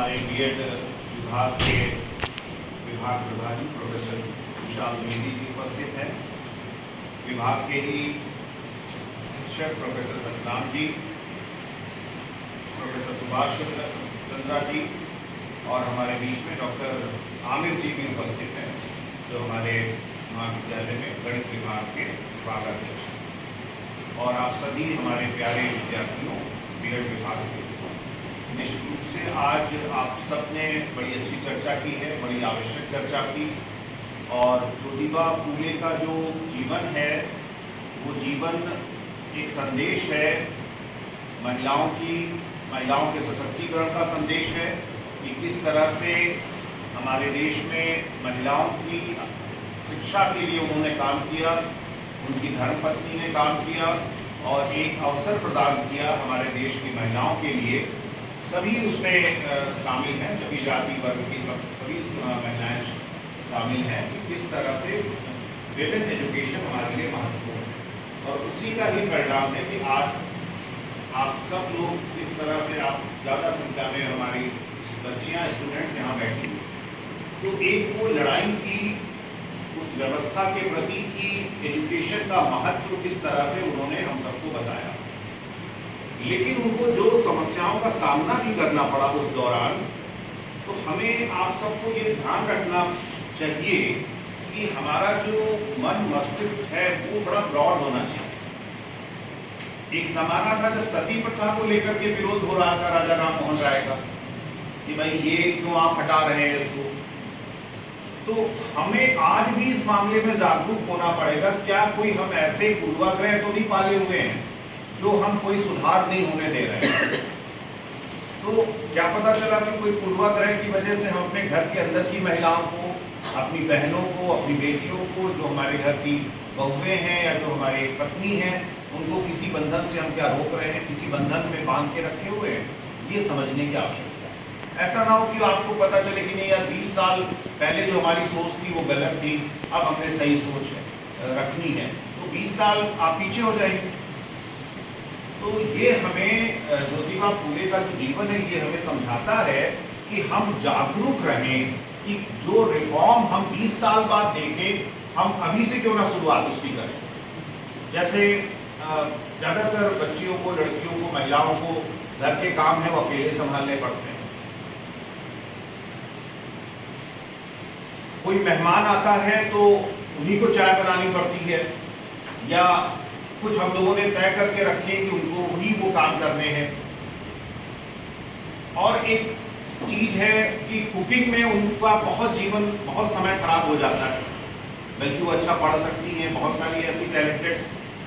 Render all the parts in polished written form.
हमारे बीएड विभाग के विभाग प्रभारी प्रोफेसर विशाल द्विवेदी जी उपस्थित हैं। विभाग के ही शिक्षक प्रोफेसर सतनाम जी, प्रोफेसर सुभाष चंद्रा जी और हमारे बीच में डॉक्टर आमिर जी भी उपस्थित हैं, जो हमारे महाविद्यालय में गणित विभाग के विभागाध्यक्ष हैं। और आप सभी हमारे प्यारे विद्यार्थियों बीएड विभाग के, निश्चित रूप से आज आप सबने बड़ी अच्छी चर्चा की है, बड़ी आवश्यक चर्चा की। और ज्योतिबा फूले का जो जीवन है वो जीवन एक संदेश है, महिलाओं के सशक्तिकरण का संदेश है कि किस तरह से हमारे देश में महिलाओं की शिक्षा के लिए उन्होंने काम किया, उनकी धर्मपत्नी ने काम किया और एक अवसर प्रदान किया हमारे देश की महिलाओं के लिए। सभी उसमें शामिल हैं, सभी जाति वर्ग की सभी महिलाएं शामिल हैं कि किस तरह से विमेन एजुकेशन हमारे लिए महत्वपूर्ण है। और उसी का ही परिणाम है कि आज आप सब लोग इस तरह से, आप ज़्यादा संख्या में हमारी बच्चियाँ स्टूडेंट्स यहाँ बैठी, तो एक वो लड़ाई की, उस व्यवस्था के प्रति की एजुकेशन का महत्व किस तरह से उन्होंने हम सबको बताया। लेकिन उनको जो समस्याओं का सामना भी करना पड़ा उस दौरान, तो हमें आप सबको ये ध्यान रखना चाहिए कि हमारा जो मन मस्तिष्क है वो बड़ा ब्रॉड होना चाहिए। एक जमाना था जब सती प्रथा को लेकर के विरोध हो रहा था राजा राम मोहन राय का, कि भाई ये क्यों आप हटा रहे हैं इसको। तो हमें आज भी इस मामले में जागरूक होना पड़ेगा। क्या कोई हम ऐसे पूर्वाग्रह तो नहीं पाले हुए हैं जो हम कोई सुधार नहीं होने दे रहे हैं? तो क्या पता चला कि कोई पूर्वाग्रह की वजह से हम अपने घर के अंदर की महिलाओं को, अपनी बहनों को, अपनी बेटियों को, जो हमारे घर की बहुएं हैं या जो हमारी पत्नी हैं, उनको किसी बंधन से हम क्या रोक रहे हैं, किसी बंधन में बांध के रखे हुए हैं, ये समझने की आवश्यकता है। ऐसा ना हो कि आपको पता चले कि नहीं यार 20 साल पहले जो हमारी सोच थी वो गलत थी, अब हमने सही सोच रखनी है, तो 20 साल आप पीछे हो जाएंगे। तो ये हमें ज्योतिबा फूले का जो जीवन है ये हमें समझाता है कि हम जागरूक रहें कि जो रिफॉर्म हम 20 साल बाद देखें, हम अभी से क्यों ना शुरुआत उसकी करें। जैसे ज़्यादातर बच्चियों को, लड़कियों को, महिलाओं को घर के काम है वो अकेले संभालने पड़ते हैं। कोई मेहमान आता है तो उन्हीं को चाय बनानी पड़ती है, या कुछ हम लोगों ने तय करके रखे कि उनको ही वो काम करने हैं। और एक चीज है कि कुकिंग में उनका बहुत समय खराब हो जाता है, बल्कि वो अच्छा पढ़ सकती हैं। बहुत सारी ऐसी टैलेंटेड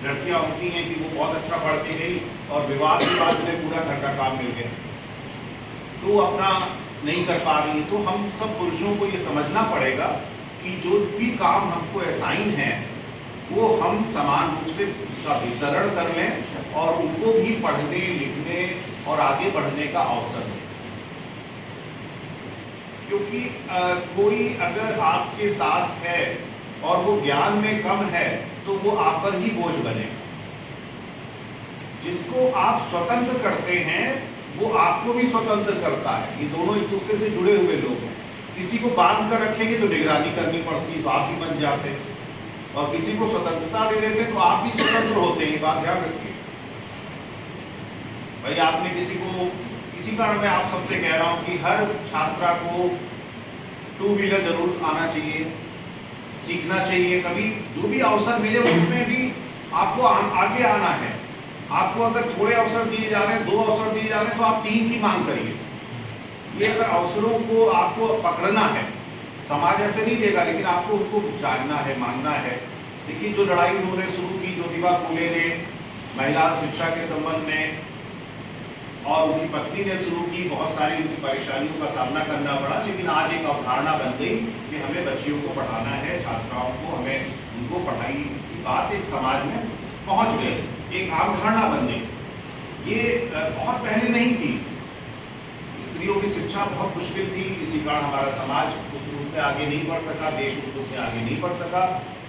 लड़कियां होती हैं कि वो बहुत अच्छा पढ़ के गई और विवाह के बाद उन्हें पूरा घर का काम मिल गया, तो अपना नहीं कर पा रही। तो हम सब पुरुषों को ये समझना पड़ेगा कि जो भी काम हमको असाइन है वो हम समान रूप से उसका वितरण कर लें और उनको भी पढ़ने, लिखने और आगे बढ़ने का अवसर दें। क्योंकि कोई अगर आपके साथ है और वो ज्ञान में कम है तो वो आप पर ही बोझ बनेगा। जिसको आप स्वतंत्र करते हैं वो आपको भी स्वतंत्र करता है। ये दोनों एक दूसरे से जुड़े हुए लोग हैं। किसी को बांध कर रखेंगे तो निगरानी करनी पड़ती है, तो आप ही बन जाते हैं, और किसी को स्वतंत्रता दे देते तो आप भी स्वतंत्र होते हैं। बात ध्यान रखिए भाई। आपने किसी कारण मैं आप सबसे कह रहा हूं कि हर छात्रा को 2 व्हीलर जरूर आना चाहिए, सीखना चाहिए। कभी जो भी अवसर मिले उसमें भी आपको आगे आना है। आपको अगर थोड़े अवसर दिए जा रहे हैं, 2 अवसर दिए जा रहे हैं, तो आप 3 की मांग करिए। ये अगर अवसरों को आपको पकड़ना है, समाज ऐसे नहीं देगा, लेकिन आपको उनको जानना है, मांगना है। देखिए जो लड़ाई उन्होंने शुरू की, ज्योतिबा फूले ने महिला शिक्षा के संबंध में, और उनकी पत्नी ने शुरू की, बहुत सारी उनकी परेशानियों का सामना करना पड़ा, लेकिन आज एक अवधारणा बन गई कि हमें बच्चियों को पढ़ाना है, छात्राओं को, हमें उनको पढ़ाई की बात एक समाज में पहुंच गई, एक आम धारणा बन गई। ये बहुत पहले नहीं थी। स्त्रियों की शिक्षा बहुत मुश्किल थी, इसी कारण हमारा समाज उस रूप में आगे नहीं बढ़ सका, देश उस रूप में आगे नहीं बढ़ सका।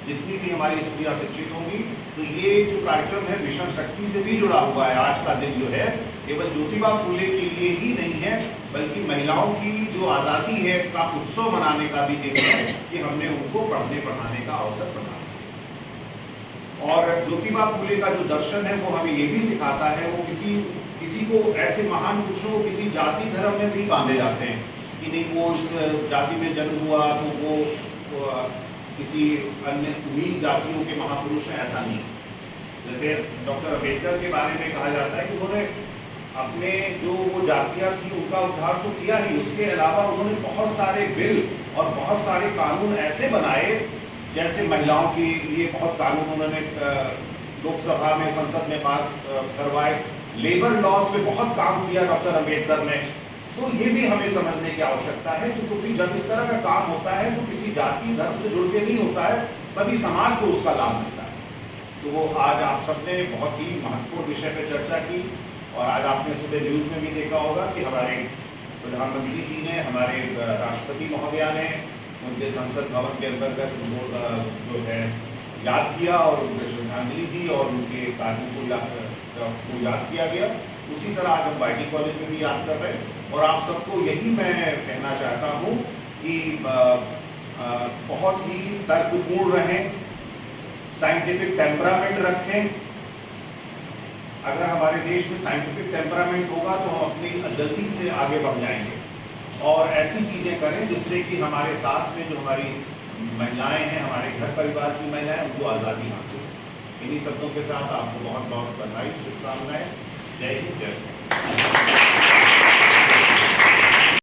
जितनी भी हमारी स्त्रियां शिक्षित होंगी, तो ये जो कार्यक्रम है मिशन शक्ति से भी जुड़ा हुआ है। आज का दिन जो है केवल ज्योतिबा फूले के लिए ही नहीं है, बल्कि महिलाओं की जो आज़ादी है का उत्सव मनाने का भी दिन है कि हमने उनको पढ़ने पढ़ाने का अवसर प्रदान किया। और ज्योतिबा फूले का जो दर्शन है वो हमें ये भी सिखाता है, वो किसी को ऐसे महान पुरुषों को किसी जाति धर्म में भी बांधे जाते हैं कि नहीं वो इस जाति में जन्म हुआ तो वो किसी अन्य नीच जातियों के महापुरुष हैं, ऐसा नहीं। जैसे डॉक्टर अम्बेडकर के बारे में कहा जाता है कि उन्होंने अपने जो वो जातियाँ थी उनका उद्धार तो किया ही, उसके अलावा उन्होंने बहुत सारे बिल और बहुत सारे कानून ऐसे बनाए, जैसे महिलाओं के लिए बहुत कानून उन्होंने लोकसभा में संसद में पास करवाए, लेबर लॉज पे बहुत काम किया डॉक्टर अम्बेडकर ने। तो ये भी हमें समझने की आवश्यकता है, क्योंकि जब इस तरह का काम होता है तो किसी जाति धर्म से जुड़ के नहीं होता है, सभी समाज को उसका लाभ मिलता है। तो वो आज आप सबने बहुत ही महत्वपूर्ण विषय पर चर्चा की, और आज आपने सुबह न्यूज़ में भी देखा होगा कि हमारे प्रधानमंत्री जी ने, हमारे राष्ट्रपति महोदया ने उनके संसद भवन के अंतर्गत उनको जो है याद किया और उनको श्रद्धांजलि दी और उनके कार्यों को याद किया गया। उसी तरह आज हम YT कॉलेज में भी याद कर रहे हैं, और आप सबको यही मैं कहना चाहता हूँ कि बहुत ही तर्कपूर्ण रहें, साइंटिफिक टेम्परामेंट रखें। अगर हमारे देश में साइंटिफिक टेम्परामेंट होगा तो हम अपनी जल्दी से आगे बढ़ जाएंगे और ऐसी चीज़ें करें जिससे कि हमारे साथ में जो हमारी महिलाएं हैं, हमारे घर परिवार की महिलाएं, उनको आज़ादी हासिल हो। इन्हीं शब्दों के साथ आपको बहुत बहुत बधाई, शुभकामनाएं। जय हिंद, जय भारत।